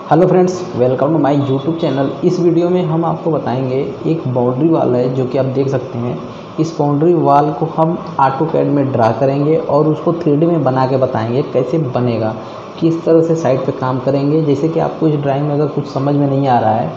Hello friends, welcome to my YouTube channel. इस video में हम आपको बताएंगे एक बाउंड्री वाल है जो कि आप देख सकते हैं। इस बाउंड्री वाल को हम ऑटोकैड में ड्रा करेंगे और उसको 3D में बना के बताएंगे कैसे बनेगा, किस तरह से साइड पे काम करेंगे। जैसे कि आपको इस ड्राइंग में अगर कुछ समझ में नहीं आ रहा है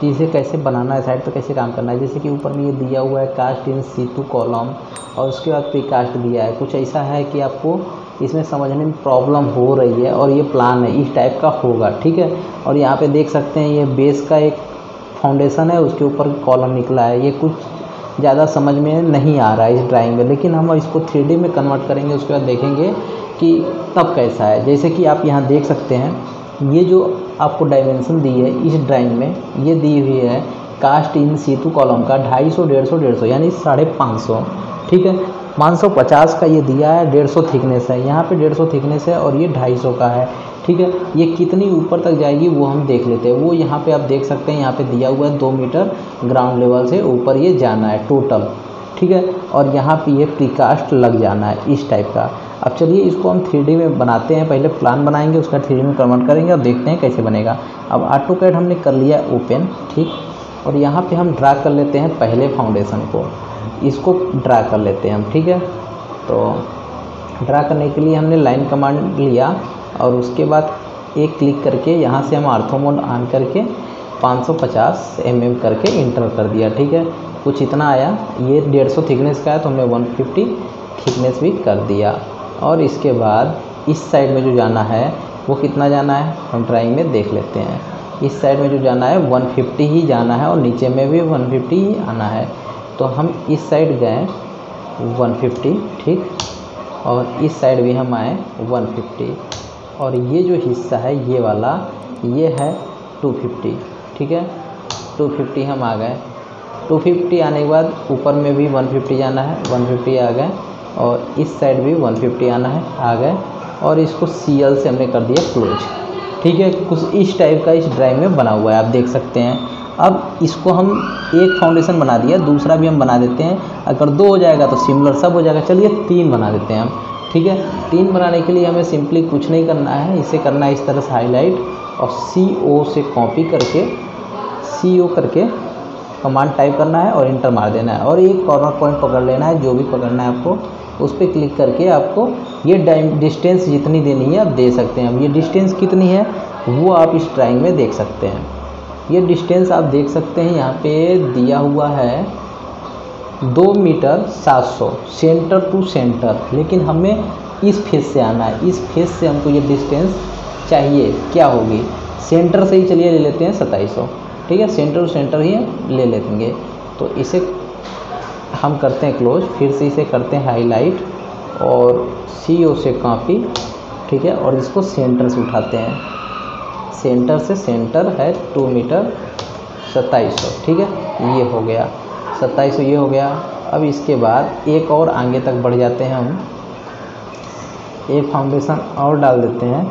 कि इसे कैसे बनाना है, साइड पे कैसे काम करना है। जैसे कि ऊपर में ये दिया हुआ है कास्ट इन सीटू कॉलम और उसके बाद प्रीकास्ट दिया है। कुछ ऐसा है कि आपको इसमें समझने में प्रॉब्लम हो रही है और ये प्लान है इस टाइप का होगा, ठीक है। और यहाँ पे देख सकते हैं ये बेस का एक फाउंडेशन है, उसके ऊपर कॉलम निकला है। ये कुछ ज़्यादा समझ में नहीं आ रहा है इस ड्राइंग में, लेकिन हम इसको 3D में कन्वर्ट करेंगे, उसके बाद देखेंगे कि तब कैसा है। जैसे कि आप यहाँ देख सकते हैं, ये जो आपको डायमेंशन दी है इस ड्राइंग में, ये दी हुई है कास्ट इन सीटू कॉलम का 250, 150 यानी 550, ठीक है। 550 का ये दिया है, 150 थिकनेस है, यहाँ पे 150 थिकनेस है और ये 250 का है, ठीक है। ये कितनी ऊपर तक जाएगी वो हम देख लेते हैं। वो यहाँ पे आप देख सकते हैं, यहाँ पे दिया हुआ है 2 मीटर ग्राउंड लेवल से ऊपर ये जाना है टोटल, ठीक है। और यहाँ पे ये प्रीकास्ट लग जाना है इस टाइप का। अब चलिए इसको हम 3D में बनाते हैं। पहले प्लान बनाएंगे, उसका 3D में कन्वर्ट करेंगे और देखते हैं कैसे बनेगा। अब ऑटोकैड हमने कर लिया ओपन, ठीक। और यहाँ पे हम ड्रा कर लेते हैं पहले फाउंडेशन को, इसको ड्रा कर लेते हैं हम, ठीक है। तो ड्रा करने के लिए हमने लाइन कमांड लिया और उसके बाद एक क्लिक करके यहाँ से हम ऑर्थो मोड ऑन करके 550 mm करके इंटर कर दिया, ठीक है। कुछ इतना आया। ये 150 थिकनेस का है तो हमने 150 थिकनेस भी कर दिया। और इसके बाद इस साइड में जो जाना है वो कितना जाना है हम ड्राइंग में देख लेते हैं। इस साइड में जो जाना है 150 ही जाना है और नीचे में भी 150 ही आना है। तो हम इस साइड गए 150, ठीक। और इस साइड भी हम आए 150 और ये जो हिस्सा है ये वाला ये है 250, ठीक है। 250 हम आ गए। 250 आने के बाद ऊपर में भी 150 जाना है, 150 आ गए। और इस साइड भी 150 आना है, आ गए। और इसको CL से हमने कर दिया क्लोज, ठीक है। कुछ इस टाइप का इस ड्राइंग में बना हुआ है, आप देख सकते हैं। अब इसको हम एक फाउंडेशन बना दिया, दूसरा भी हम बना देते हैं। अगर 2 हो जाएगा तो सिमिलर सब हो जाएगा। चलिए 3 बना देते हैं हम, ठीक है। 3 बनाने के लिए हमें सिंपली कुछ नहीं करना है, इसे करना है इस तरह से हाईलाइट और CO से कॉपी करके CO करके कमांड टाइप करना है और इंटर मार देना है। और एक कॉर्नर पॉइंट पकड़ लेना है, जो भी पकड़ना है आपको, उस पर क्लिक करके आपको ये डिस्टेंस जितनी देनी है आप दे सकते हैं। अब ये डिस्टेंस कितनी है वो आप इस ड्राइंग में देख सकते हैं। ये डिस्टेंस आप देख सकते हैं, यहाँ पे दिया हुआ है 2 मीटर 700 सेंटर टू सेंटर, लेकिन हमें इस फेस से आना है। इस फेस से हमको ये डिस्टेंस चाहिए, क्या होगी, सेंटर से ही चलिए ले लेते हैं 2700, ठीक है। सेंटर टू सेंटर ही ले लेंगे। तो इसे हम करते हैं क्लोज, फिर से इसे करते हैं हाईलाइट और CO से कॉपी, ठीक है। और इसको सेंटर से उठाते हैं, सेंटर से सेंटर है 2 मीटर 2700, ठीक है। ये हो गया 2700, ये हो गया। अब इसके बाद एक और आगे तक बढ़ जाते हैं हम, एक फाउंडेशन और डाल देते हैं,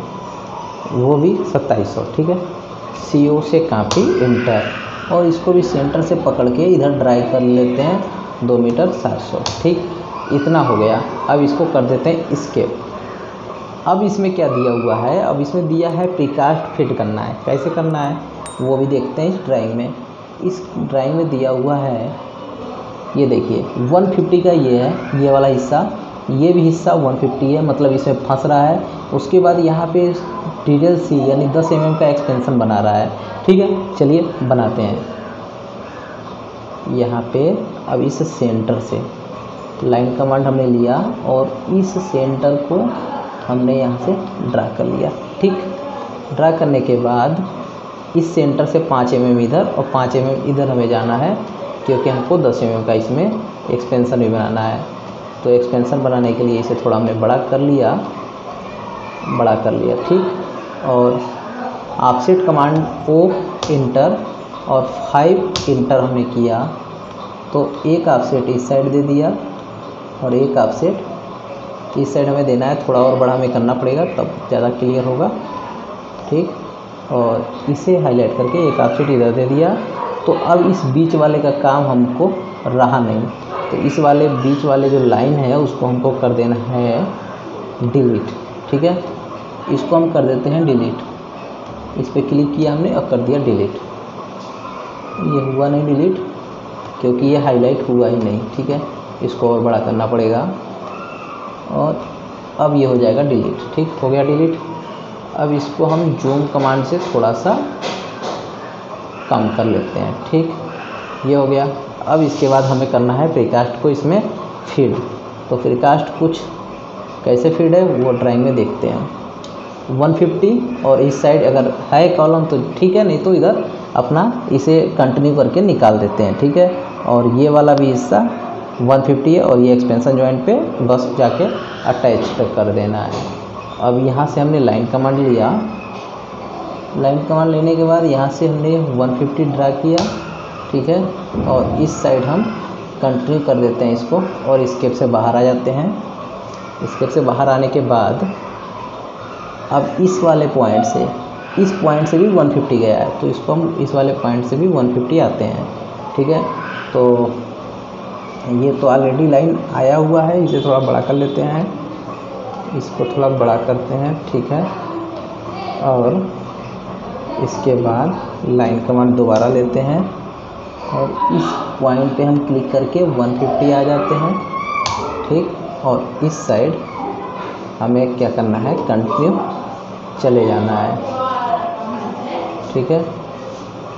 वो भी 2700, ठीक है। CO से कॉपी इंटर और इसको भी सेंटर से पकड़ के इधर ड्राई कर लेते हैं 2 मीटर 700, ठीक। इतना हो गया। अब इसको कर देते हैं एस्केप। अब इसमें क्या दिया हुआ है, अब इसमें दिया है प्रीकास्ट फिट करना है। कैसे करना है वो भी देखते हैं इस ड्राइंग में। इस ड्राइंग में दिया हुआ है, ये देखिए 150 का ये है, ये वाला हिस्सा, ये भी हिस्सा 150 है, मतलब इसमें फंस रहा है। उसके बाद यहाँ पे डिटेल C यानी 10 mm का एक्सपेंशन बना रहा है, ठीक है। चलिए बनाते हैं यहाँ पे। अब इस सेंटर से लाइन कमांड हमने लिया और इस सेंटर को हमने यहाँ से ड्रा कर लिया, ठीक। ड्रा करने के बाद इस सेंटर से 5 mm इधर और 5 mm इधर हमें जाना है, क्योंकि हमको 10 mm का इसमें एक्सपेंशन भी बनाना है। तो एक्सपेंशन बनाने के लिए इसे थोड़ा हमने बड़ा कर लिया, ठीक। और ऑफसेट कमांड O इंटर और 5 इंटर हमने किया, तो एक ऑफसेट इस साइड दे दिया और एक ऑफसेट इस साइड हमें देना है। थोड़ा और बड़ा हमें करना पड़ेगा तब ज़्यादा क्लियर होगा, ठीक। और इसे हाईलाइट करके एक ऑफसेट इधर दे दिया। तो अब इस बीच वाले का काम हमको रहा नहीं, तो इस वाले बीच वाले जो लाइन है उसको हमको कर देना है डिलीट, ठीक है। इसको हम कर देते हैं डिलीट। इस पर क्लिक किया हमने और कर दिया डिलीट। ये हुआ नहीं डिलीट क्योंकि ये हाईलाइट हुआ ही नहीं, ठीक है। इसको और बड़ा करना पड़ेगा और अब ये हो जाएगा डिलीट। ठीक हो गया डिलीट। अब इसको हम जूम कमांड से थोड़ा सा कम कर लेते हैं। ठीक, ये हो गया। अब इसके बाद हमें करना है प्रीकास्ट को इसमें फीड। तो प्रीकास्ट कुछ कैसे फीड है वो ड्राइंग में देखते हैं। 150 और इस साइड अगर है कॉलम तो ठीक है, नहीं तो इधर अपना इसे कंटिन्यू करके निकाल देते हैं। ठीक है, और ये वाला भी हिस्सा 150 है और ये एक्सपेंशन जॉइंट पे बस जाके अटैच कर देना है। अब यहाँ से हमने लाइन कमांड लिया। लाइन कमांड लेने के बाद यहाँ से हमने 150 ड्रा किया, ठीक है, और इस साइड हम कंटिन्यू कर देते हैं इसको और स्केप से बाहर आ जाते हैं। स्केप से बाहर आने के बाद अब इस वाले पॉइंट से, इस पॉइंट से भी 150 गया है तो इसको हम इस वाले पॉइंट से भी 150 आते हैं। ठीक है, तो ये तो ऑलरेडी लाइन आया हुआ है, इसे थोड़ा बड़ा कर लेते हैं, इसको थोड़ा बड़ा करते हैं। ठीक है, और इसके बाद लाइन कमांड दोबारा लेते हैं और इस पॉइंट पे हम क्लिक करके 150 आ जाते हैं। ठीक, और इस साइड हमें क्या करना है, कंटिन्यू चले जाना है। ठीक है,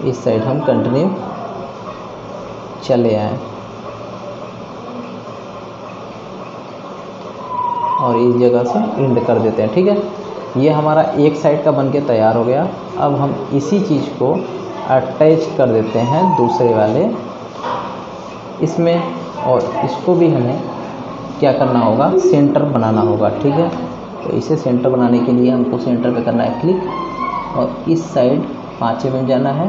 इस साइड हम कंटिन्यू चले आए और इस जगह से एंड कर देते हैं। ठीक है, ये हमारा एक साइड का बनके तैयार हो गया। अब हम इसी चीज़ को अटैच कर देते हैं दूसरे वाले इसमें, और इसको भी हमें क्या करना होगा, सेंटर बनाना होगा। ठीक है, तो इसे सेंटर बनाने के लिए हमको सेंटर पे करना है क्लिक और इस साइड 5 mm जाना है।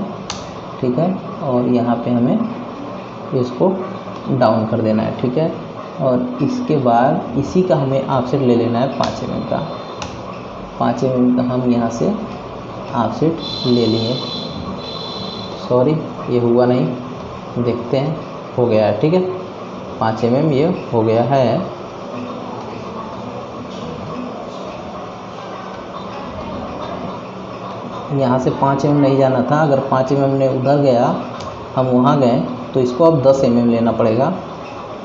ठीक है, और यहाँ पे हमें इसको डाउन कर देना है। ठीक है, और इसके बाद इसी का हमें ऑफसेट ले लेना है 5 mm का। 5 mm का हम यहाँ से ऑफसेट ले लिए। सॉरी, ये हुआ नहीं, देखते हैं, हो गया है। ठीक है, 5 mm ये हो गया है। यहाँ से 5 mm नहीं जाना था, अगर 5 mm ने उधर गया, हम वहाँ गए तो इसको अब 10 mm लेना पड़ेगा।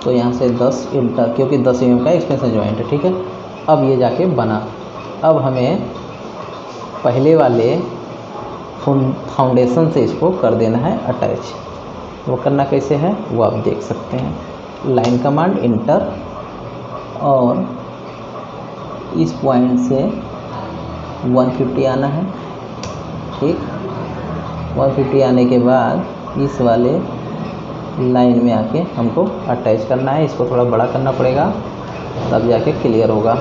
तो यहाँ से 10 इंटर, क्योंकि 10 mm का एक्सपेंशन जॉइंट है। ठीक है, अब ये जाके बना। अब हमें पहले वाले फाउंडेशन से इसको कर देना है अटैच। वो करना कैसे है वो आप देख सकते हैं। लाइन कमांड इंटर और इस पॉइंट से 150 आना है। ठीक, 150 आने के बाद इस वाले लाइन में आके हमको अटैच करना है। इसको थोड़ा बड़ा करना पड़ेगा तब जाके क्लियर होगा।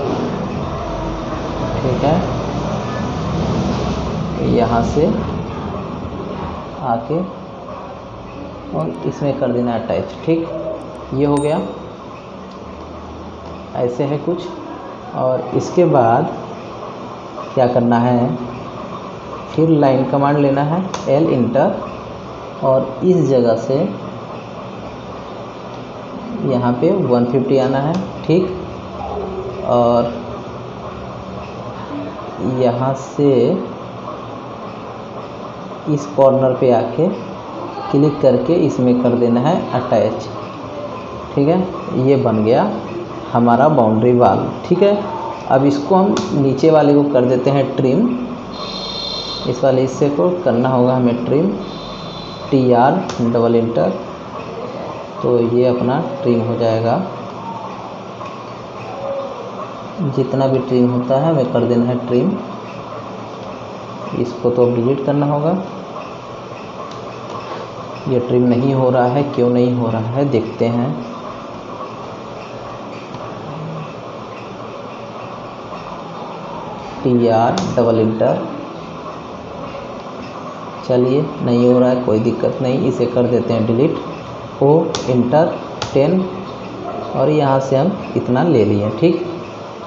ठीक है, यहाँ से आके और इसमें कर देना अटैच। ठीक, ये हो गया, ऐसे है कुछ। और इसके बाद क्या करना है, फिर लाइन कमांड लेना है, L इंटर, और इस जगह से यहाँ पे 150 आना है। ठीक, और यहाँ से इस कॉर्नर पे आके क्लिक करके इसमें कर देना है अटैच। ठीक है, ये बन गया हमारा बाउंड्री वाल। ठीक है, अब इसको हम नीचे वाले को कर देते हैं ट्रिम। इस वाले हिस्से को करना होगा हमें ट्रिम, TR डबल इंटर, तो ये अपना ट्रिम हो जाएगा। जितना भी ट्रिम होता है हमें कर देना है ट्रिम। इसको तो डिलीट करना होगा। ये ट्रिम नहीं हो रहा है, क्यों नहीं हो रहा है देखते हैं। TR डबल इंटर, चलिए नहीं हो रहा है, कोई दिक्कत नहीं, इसे कर देते हैं डिलीट। O इंटर 10 और यहाँ से हम इतना ले लिए। ठीक,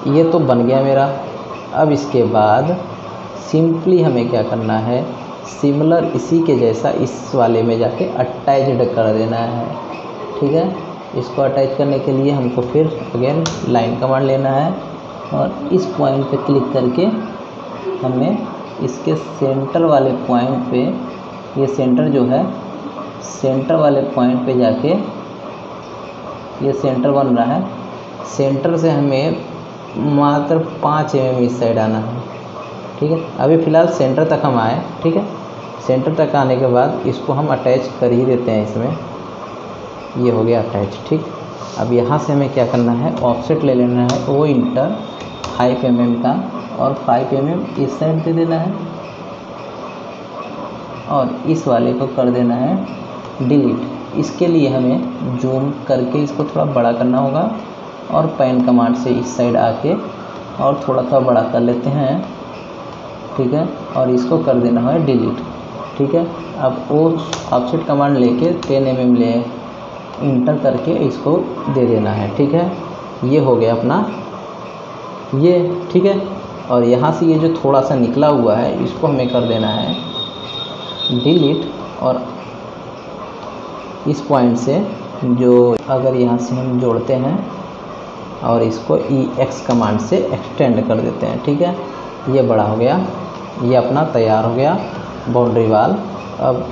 ये तो बन गया मेरा। अब इसके बाद सिंपली हमें क्या करना है, सिमिलर इसी के जैसा इस वाले में जाके अटैच्ड कर देना है। ठीक है, इसको अटैच करने के लिए हमको फिर अगेन लाइन कमांड लेना है और इस पॉइंट पे क्लिक करके हमें इसके सेंटर वाले पॉइंट पे, ये सेंटर जो है, सेंटर वाले पॉइंट पे जाके ये सेंटर बन रहा है, सेंटर से हमें मात्र 5 mm इस साइड आना है। ठीक है, अभी फ़िलहाल सेंटर तक हम आए। ठीक है, सेंटर तक आने के बाद इसको हम अटैच कर ही देते हैं इसमें। ये हो गया अटैच। ठीक, अब यहाँ से हमें क्या करना है, ऑफसेट ले लेना है ओ इंटर 5 mm का, और 5 mm इस साइड दे देना है, और इस वाले को कर देना है डिलीट। इसके लिए हमें जूम करके इसको थोड़ा बड़ा करना होगा, और पैन कमांड से इस साइड आके और थोड़ा सा बड़ा कर लेते हैं। ठीक है, और इसको कर देना है डिलीट। ठीक है, अब वो ऑफसेट कमांड लेके 10 mm ले इंटर करके इसको दे देना है। ठीक है, ये हो गया अपना ये। ठीक है, और यहाँ से ये जो थोड़ा सा निकला हुआ है इसको हमें कर देना है डिलीट, और इस पॉइंट से जो अगर यहाँ से हम जोड़ते हैं और इसको EX कमांड से एक्सटेंड कर देते हैं। ठीक है, ये बड़ा हो गया, ये अपना तैयार हो गया बाउंड्री वाल। अब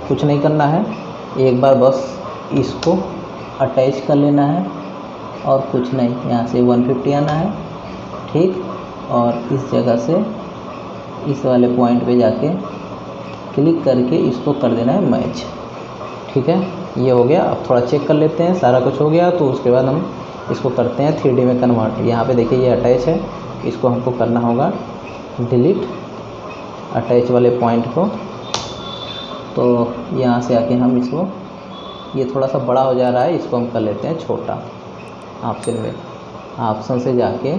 कुछ नहीं करना है, एक बार बस इसको अटैच कर लेना है और कुछ नहीं, यहाँ से 150 आना है। ठीक, और इस जगह से इस वाले पॉइंट पे जाके क्लिक करके इसको कर देना है मैच। ठीक है, ये हो गया। अब थोड़ा चेक कर लेते हैं, सारा कुछ हो गया तो उसके बाद हम इसको करते हैं 3D में कन्वर्ट। यहाँ पे देखिए ये अटैच है, इसको हमको करना होगा डिलीट अटैच वाले पॉइंट को। तो यहाँ से आके हम इसको, ये थोड़ा सा बड़ा हो जा रहा है, इसको हम कर लेते हैं छोटा। ऑप्शन में, ऑप्शन से जाके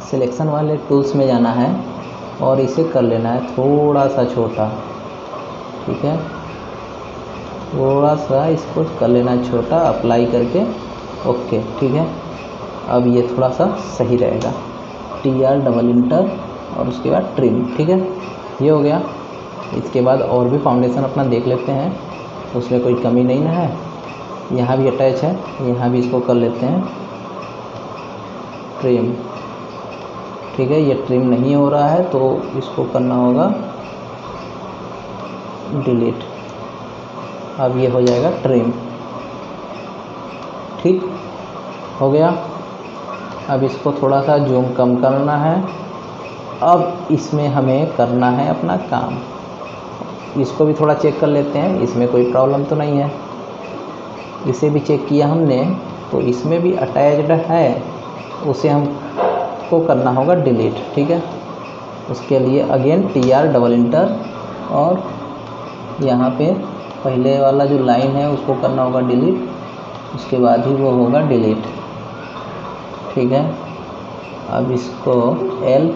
सिलेक्शन वाले टूल्स में जाना है और इसे कर लेना है थोड़ा सा छोटा। ठीक है, थोड़ा सा इसको कर लेना है छोटा, अप्लाई करके ओके। ठीक है, अब ये थोड़ा सा सही रहेगा, TR डबल इंटर और उसके बाद ट्रिम। ठीक है, ये हो गया। इसके बाद और भी फाउंडेशन अपना देख लेते हैं, उसमें कोई कमी नहीं ना है। यहाँ भी अटैच है, यहाँ भी इसको कर लेते हैं ट्रिम। ठीक है, ये ट्रिम नहीं हो रहा है तो इसको करना होगा डिलीट। अब ये हो जाएगा ट्रिम। ठीक हो गया। अब इसको थोड़ा सा जूम कम करना है। अब इसमें हमें करना है अपना काम, इसको भी थोड़ा चेक कर लेते हैं, इसमें कोई प्रॉब्लम तो नहीं है। इसे भी चेक किया हमने तो इसमें भी अटैच्ड है, उसे हमको करना होगा डिलीट। ठीक है, उसके लिए अगेन TR डबल इंटर और यहाँ पे पहले वाला जो लाइन है उसको करना होगा डिलीट, उसके बाद ही वो होगा डिलीट। ठीक है, अब इसको L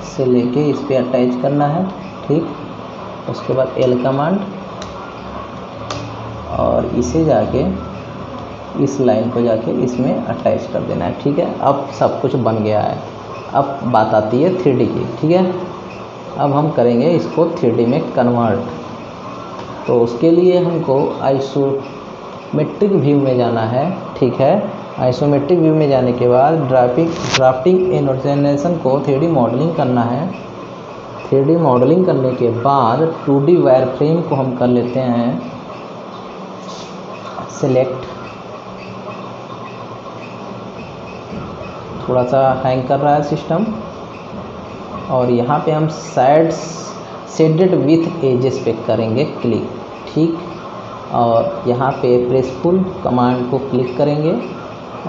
से लेके इस पे अटैच करना है। ठीक, उसके बाद L कमांड और इसे जाके इस लाइन को जाके इसमें अटैच कर देना है। ठीक है, अब सब कुछ बन गया है। अब बात आती है 3D की। ठीक है, अब हम करेंगे इसको 3D में कन्वर्ट। तो उसके लिए हमको आइसोमेट्रिक व्यू में जाना है। ठीक है, आइसोमेट्रिक व्यू में जाने के बाद ड्राफ्टिंग एंड ऑर्गेनाइजेशन को 3D मॉडलिंग करना है। 3D मॉडलिंग करने के बाद 2D वायरफ्रेम को हम कर लेते हैं सेलेक्ट। थोड़ा सा हैंग कर रहा है सिस्टम, और यहाँ पे हम साइड्स शेडेड विथ एजेस पे करेंगे क्लिक। ठीक, और यहाँ पे प्रेसफुल कमांड को क्लिक करेंगे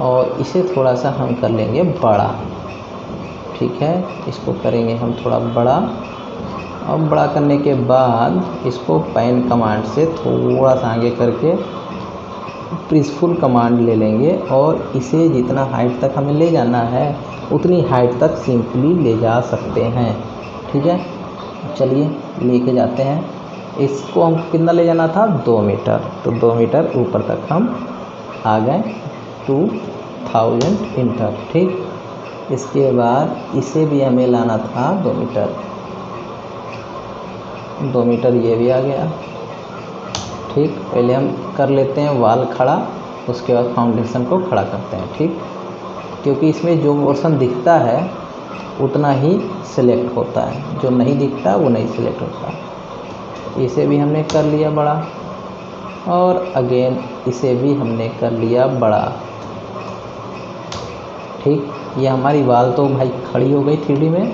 और इसे थोड़ा सा हम कर लेंगे बड़ा। ठीक है, इसको करेंगे हम थोड़ा बड़ा, और बड़ा करने के बाद इसको पैन कमांड से थोड़ा सा आगे करके प्रेसफुल कमांड ले लेंगे और इसे जितना हाइट तक हमें ले जाना है उतनी हाइट तक सिंपली ले जा सकते हैं। ठीक है, चलिए लेके जाते हैं। इसको हम कितना ले जाना था, 2 मीटर, तो 2 मीटर ऊपर तक हम आ गए 2000 इंटर। ठीक, इसके बाद इसे भी हमें लाना था 2 मीटर, 2 मीटर ये भी आ गया। ठीक, पहले हम कर लेते हैं वाल खड़ा, उसके बाद फाउंडेशन को खड़ा करते हैं। ठीक, क्योंकि इसमें जो पोर्शन दिखता है उतना ही सिलेक्ट होता है, जो नहीं दिखता वो नहीं सिलेक्ट होता। इसे भी हमने कर लिया बड़ा, और अगेन इसे भी हमने कर लिया बड़ा। ठीक, ये हमारी वाल तो भाई खड़ी हो गई 3D में,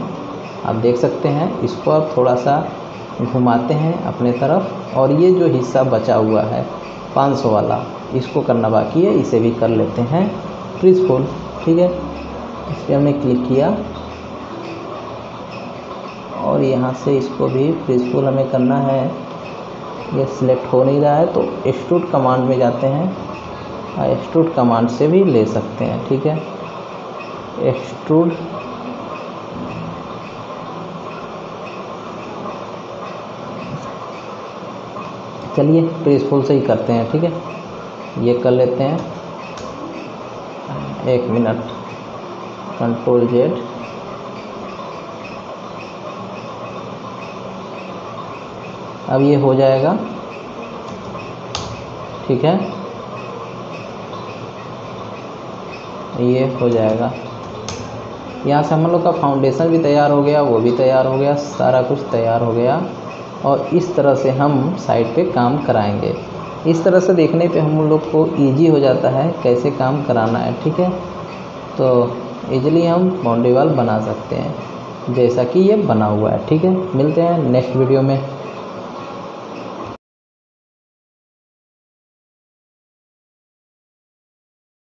आप देख सकते हैं। इसको अब थोड़ा सा घुमाते हैं अपने तरफ, और ये जो हिस्सा बचा हुआ है 500 वाला, इसको करना बाकी है, इसे भी कर लेते हैं प्रीफुल। ठीक है, इस पर हमने क्लिक किया और यहाँ से इसको भी प्रीफुल हमें करना है। ये सिलेक्ट हो नहीं रहा है तो एक्सट्रूड कमांड में जाते हैं, एक्सट्रूड कमांड से भी ले सकते हैं। ठीक है, एक्सट्रूड, चलिए प्रीफुल से ही करते हैं। ठीक है, ये कर लेते हैं, 1 मिनट, Ctrl Z, अब ये हो जाएगा। ठीक है, ये हो जाएगा। यहाँ से हम लोग का फाउंडेशन भी तैयार हो गया, वो भी तैयार हो गया, सारा कुछ तैयार हो गया। और इस तरह से हम साइड पे काम कराएंगे। इस तरह से देखने पे हम लोग को इजी हो जाता है कैसे काम कराना है। ठीक है, तो इजीली हम बाउंड्री वॉल बना सकते हैं जैसा कि ये बना हुआ है। ठीक है, मिलते हैं नेक्स्ट वीडियो में।